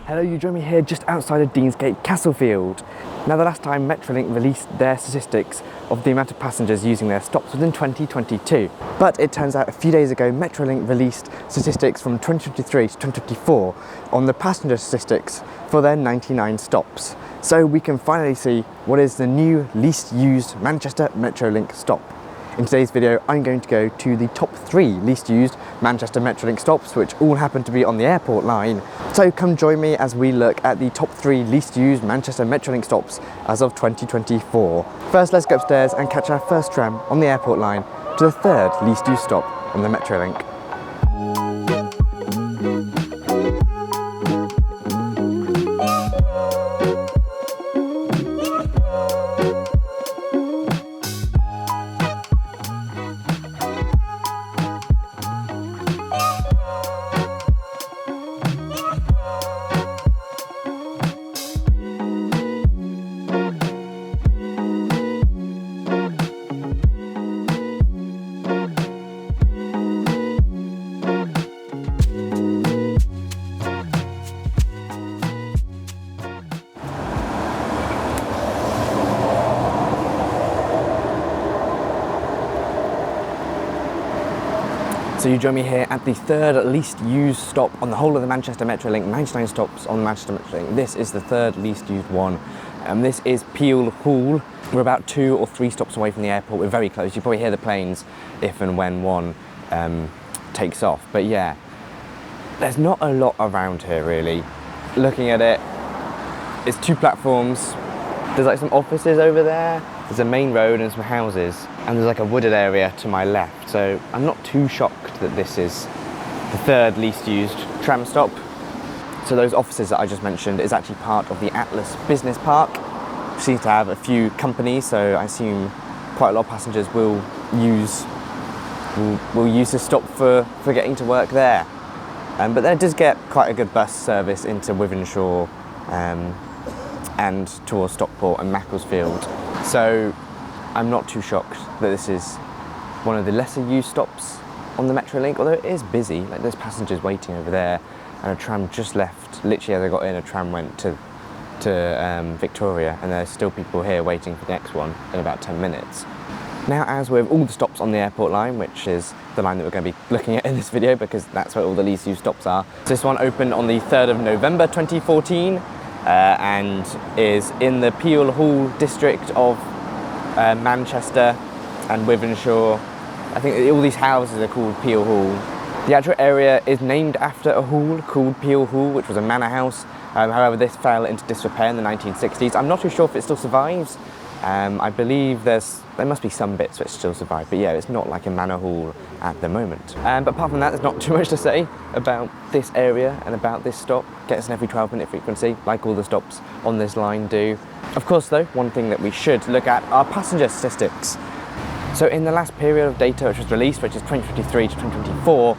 Hello, you join me here just outside of Deansgate, Castlefield. Now, the last time Metrolink released their statistics of the amount of passengers using their stops was in 2022. But it turns out a few days ago, Metrolink released statistics from 2023 to 2024 on the passenger statistics for their 99 stops. So we can finally see what is the new least used Manchester Metrolink stop. In today's video, I'm going to go to the top 3 least used Manchester Metrolink stops, which all happen to be on the airport line. So come join me as we look at the top 3 least used Manchester Metrolink stops as of 2024. First, let's go upstairs and catch our first tram on the airport line to the 3rd least used stop on the Metrolink. So you join me here at the 3rd least used stop on the whole of the Manchester Metrolink, 99 stops on the Manchester Metrolink. This is the 3rd least used one. This is Peel Hall. We're about 2 or 3 stops away from the airport. We're very close. You probably hear the planes if and when one takes off. But yeah, there's not a lot around here really. Looking at it, it's 2 platforms. There's like some offices over there. There's a main road and some houses, and there's like a wooded area to my left. So I'm not too shocked that this is the 3rd least used tram stop. So those offices that I just mentioned is actually part of the Atlas Business Park, which seems to have a few companies. So I assume quite a lot of passengers will use this stop for getting to work there. But there does get quite a good bus service into Wythenshawe and towards Stockport and Macclesfield. So I'm not too shocked that this is one of the lesser used stops on the Metrolink, although it is busy. Like, there's passengers waiting over there, and a tram just left. Literally as I got in, a tram went to Victoria, and there's still people here waiting for the next one in about 10 minutes. Now, as with all the stops on the airport line, which is the line that we're going to be looking at in this video because that's where all the least used stops are. So this one opened on the 3rd of November 2014 and is in the Peel Hall district of Manchester and Wythenshawe. I think all these houses are called Peel Hall. The actual area is named after a hall called Peel Hall, which was a manor house. However, this fell into disrepair in the 1960s. I'm not too sure if it still survives. I believe there must be some bits which still survive, but yeah, it's not like a manor hall at the moment. But apart from that, there's not too much to say about this area and about this stop. Gets an every 12-minute frequency, like all the stops on this line do. Of course though, one thing that we should look at are passenger statistics. So in the last period of data which was released, which is 2023 to 2024,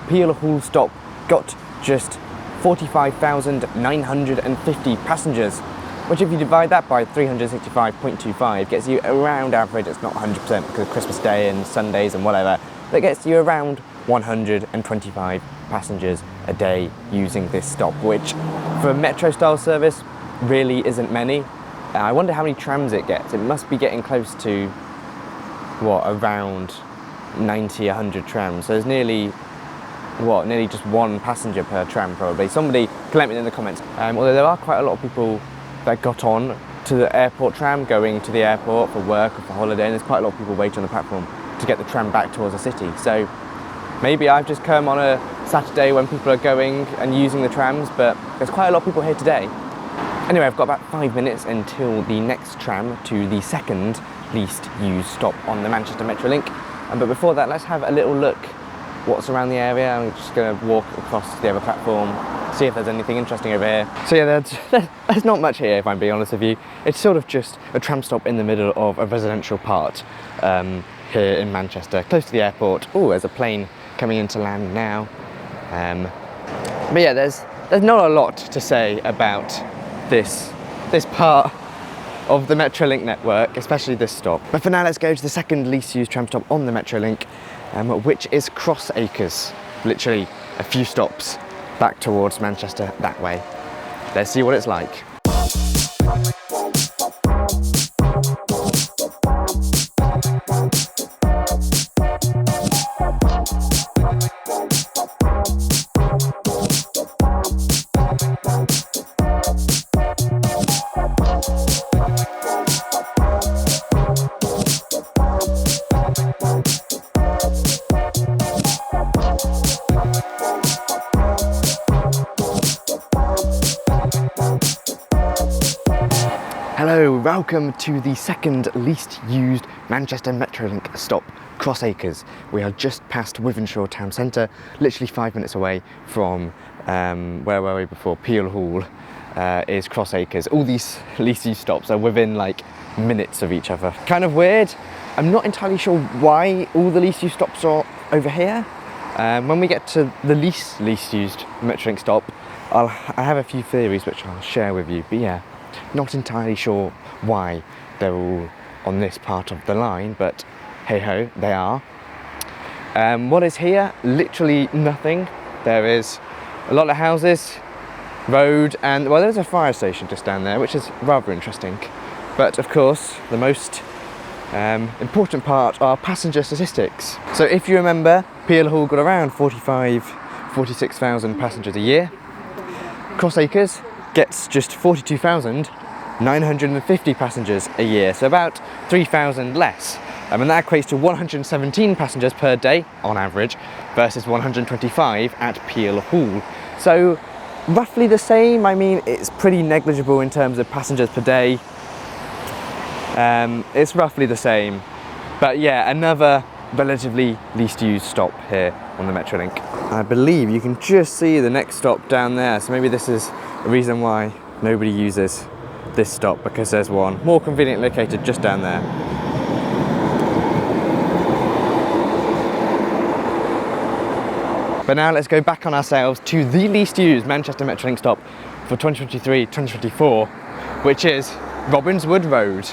Peel Hall stop got just 45,950 passengers, which if you divide that by 365.25 gets you around average. It's not 100% because of Christmas Day and Sundays and whatever, but it gets you around 125 passengers a day using this stop, which for a metro style service really isn't many. I wonder how many trams it gets. It must be getting close to, what, around 90, 100 trams. So there's nearly just 1 passenger per tram probably. Somebody can let me know in the comments. Although there are quite a lot of people that got on to the airport tram going to the airport for work or for holiday, and there's quite a lot of people waiting on the platform to get the tram back towards the city. So maybe I've just come on a Saturday when people are going and using the trams, but there's quite a lot of people here today. Anyway, I've got about 5 minutes until the next tram to the 2nd least used stop on the Manchester Metrolink. But before that, let's have a little look what's around the area. I'm just going to walk across to the other platform, see if there's anything interesting over here. So yeah, there's not much here, if I'm being honest with you. It's sort of just a tram stop in the middle of a residential part here in Manchester, close to the airport. Oh, there's a plane coming into land now. But yeah, there's not a lot to say about this part of the Metrolink network, especially this stop. But for now, let's go to the 2nd least used tram stop on the Metrolink, which is Crossacres. Literally a few stops back towards Manchester that way. Let's see what it's like. Hello, welcome to the second least used Manchester Metrolink stop, Crossacres. We are just past Robinswood Town Centre, literally 5 minutes away from, where were we before, Peel Hall is Crossacres. All these least used stops are within like minutes of each other. Kind of weird. I'm not entirely sure why all the least used stops are over here. When we get to the least used Metrolink stop, I have a few theories which I'll share with you, but yeah. Not entirely sure why they're all on this part of the line, but hey ho, they are. What is here? Literally nothing. There is a lot of houses, road, and well, there's a fire station just down there, which is rather interesting. But of course, the most important part are passenger statistics. So if you remember, Peel Hall got around 46,000 passengers a year. Crossacres gets just 42,950 passengers a year, so about 3,000 less. And that equates to 117 passengers per day on average versus 125 at Peel Hall. So roughly the same. I mean, it's pretty negligible in terms of passengers per day. It's roughly the same. But yeah, another relatively least used stop here on the Metrolink. I believe you can just see the next stop down there, so maybe this is a reason why nobody uses this stop, because there's one more conveniently located just down there. But now let's go back on ourselves to the least used Manchester Metrolink stop for 2023-2024, which is Robinswood Road.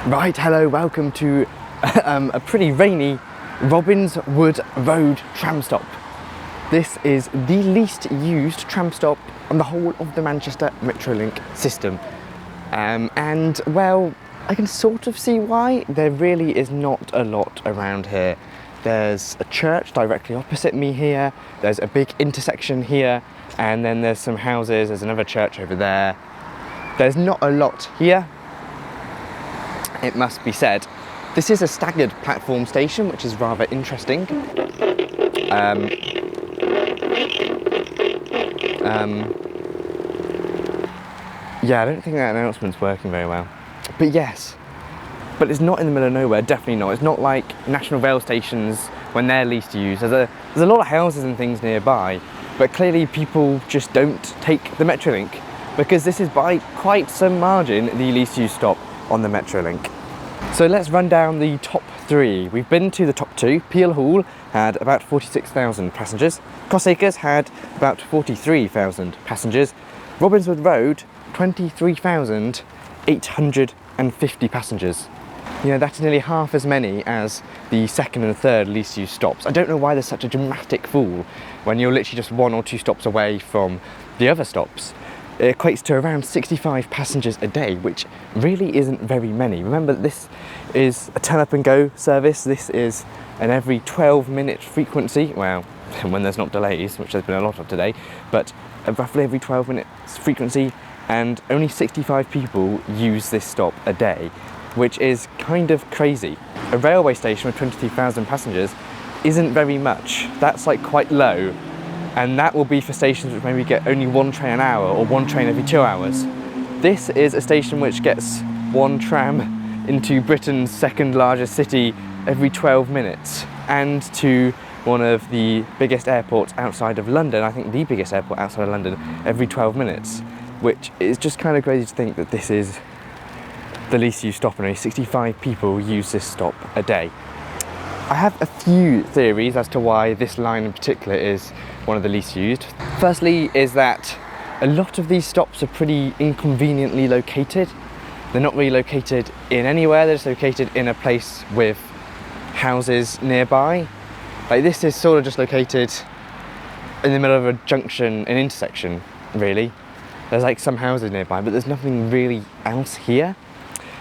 Right, hello, welcome to a pretty rainy Robinswood Road tram stop. This is the least used tram stop on the whole of the Manchester Metrolink system. And well, I can sort of see why. There really is not a lot around here. There's a church directly opposite me here, there's a big intersection here, and then there's some houses, there's another church over there. There's not a lot here, it must be said. This is a staggered platform station, which is rather interesting. Yeah, I don't think that announcement's working very well. But yes, but it's not in the middle of nowhere, definitely not. It's not like national rail stations when they're least used. There's a lot of houses and things nearby, but clearly people just don't take the Metrolink, because this is by quite some margin the least used stop on the Metrolink. So let's run down the top three. We've been to the top two. Peel Hall had about 46,000 passengers. Crossacres had about 43,000 passengers. Robinswood Road, 23,850 passengers. You know, that's nearly half as many as the second and third least used stops. I don't know why there's such a dramatic fall when you're literally just 1 or 2 stops away from the other stops. It equates to around 65 passengers a day, which really isn't very many. Remember, this is a turn up and go service. This is an every 12-minute frequency. Well, when there's not delays, which there's been a lot of today, but roughly every 12 minutes frequency, and only 65 people use this stop a day. which is kind of crazy. A railway station with 23,000 passengers isn't very much. That's like quite low, and that will be for stations which maybe get only one train an hour or one train every 2 hours. This is a station which gets one tram into Britain's second largest city every 12 minutes, and to one of the biggest airports outside of London, I think the biggest airport outside of London, every 12 minutes, which is just kind of crazy to think that this is the least used stop, and only 65 people use this stop a day. I have a few theories as to why this line in particular is one of the least used. Firstly is that a lot of these stops are pretty inconveniently located. They're not really located in anywhere, they're just located in a place with houses nearby. Like, this is sort of just located in the middle of a junction, an intersection, really. There's like some houses nearby, but there's nothing really else here.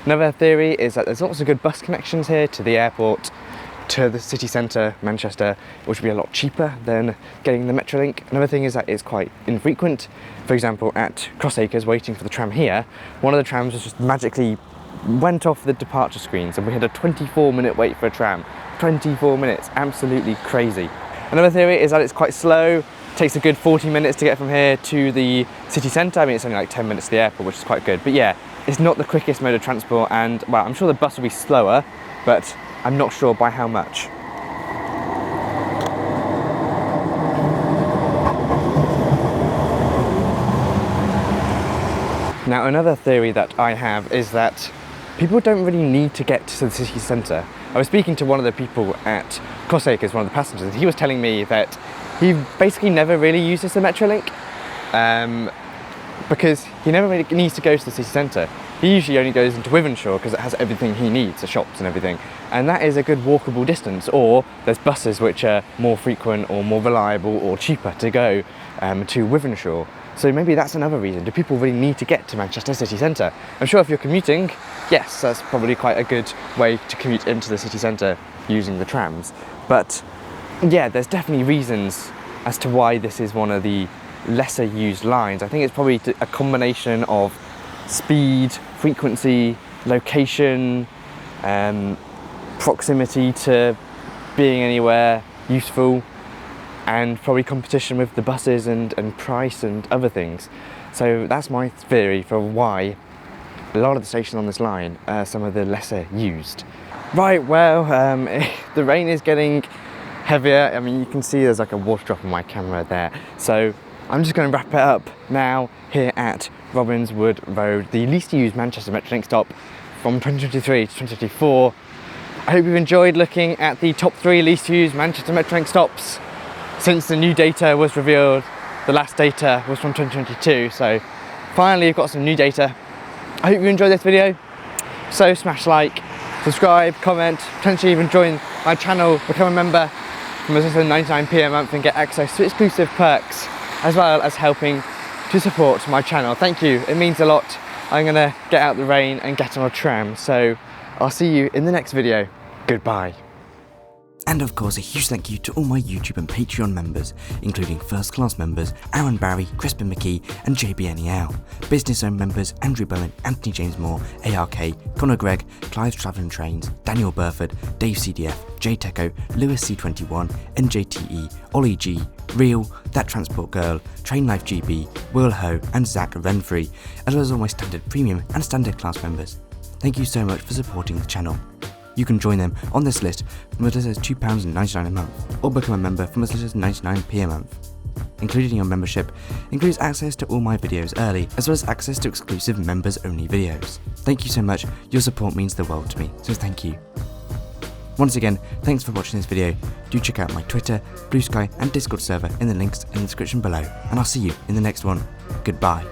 Another theory is that there's lots of good bus connections here to the airport, to the city centre, Manchester, which would be a lot cheaper than getting the Metrolink. Another thing is that it's quite infrequent. For example, at Crossacres, waiting for the tram here, one of the trams was just magically went off the departure screens, and we had a 24-minute wait for a tram. 24 minutes, absolutely crazy. Another theory is that it's quite slow. It takes a good 40 minutes to get from here to the city centre. I mean, it's only like 10 minutes to the airport, which is quite good. But yeah, it's not the quickest mode of transport, and well, I'm sure the bus will be slower, but I'm not sure by how much. Now, another theory that I have is that people don't really need to get to the city centre. I was speaking to one of the people at Crossacres, one of the passengers, and he was telling me that he basically never really uses the Metrolink because he never really needs to go to the city centre. He usually only goes into Wythenshawe because it has everything he needs, the shops and everything, and that is a good walkable distance. Or there's buses which are more frequent or more reliable or cheaper to go to Wythenshawe. So maybe that's another reason. Do people really need to get to Manchester city centre? I'm sure if you're commuting, yes, that's probably quite a good way to commute into the city centre using the trams. But yeah, there's definitely reasons as to why this is one of the lesser used lines. I think it's probably a combination of speed, frequency, location, proximity to being anywhere useful, and probably competition with the buses and price and other things. So that's my theory for why a lot of the stations on this line are some of the lesser used. Right, well, the rain is getting heavier. I mean, you can see there's like a water drop on my camera there. So I'm just going to wrap it up now here at Robinswood Road, the least used Manchester Metrolink stop from 2023 to 2024. I hope you've enjoyed looking at the top 3 least used Manchester Metrolink stops since the new data was revealed. The last data was from 2022, so finally you've got some new data. I hope you enjoyed this video. So smash like, subscribe, comment, potentially even join my channel, become a member from as little as 99p a month and get access to exclusive perks, as well as helping to support my channel. Thank you, it means a lot. I'm gonna get out the rain and get on a tram, so I'll see you in the next video. Goodbye. And of course, a huge thank you to all my YouTube and Patreon members, including first class members Aaron Barry, Crispin McKee and JBNEL, business owned members Andrew Bowen, Anthony James Moore, ARK, Conor Gregg, Clive's Travelling Trains, Daniel Burford, Dave CDF, J Teco, Lewis C21, NJTE, Ollie G, Real, That Transport Girl, Train Life GB, Will Ho and Zach Renfrey, as well as all my standard premium and standard class members. Thank you so much for supporting the channel. You can join them on this list from as little as £2.99 a month, or become a member from as little as 99p a month. Included in your membership includes access to all my videos early, as well as access to exclusive members only videos. Thank you so much, your support means the world to me, so thank you. Once again, thanks for watching this video. Do check out my Twitter, Blue Sky and Discord server in the links in the description below, and I'll see you in the next one. Goodbye.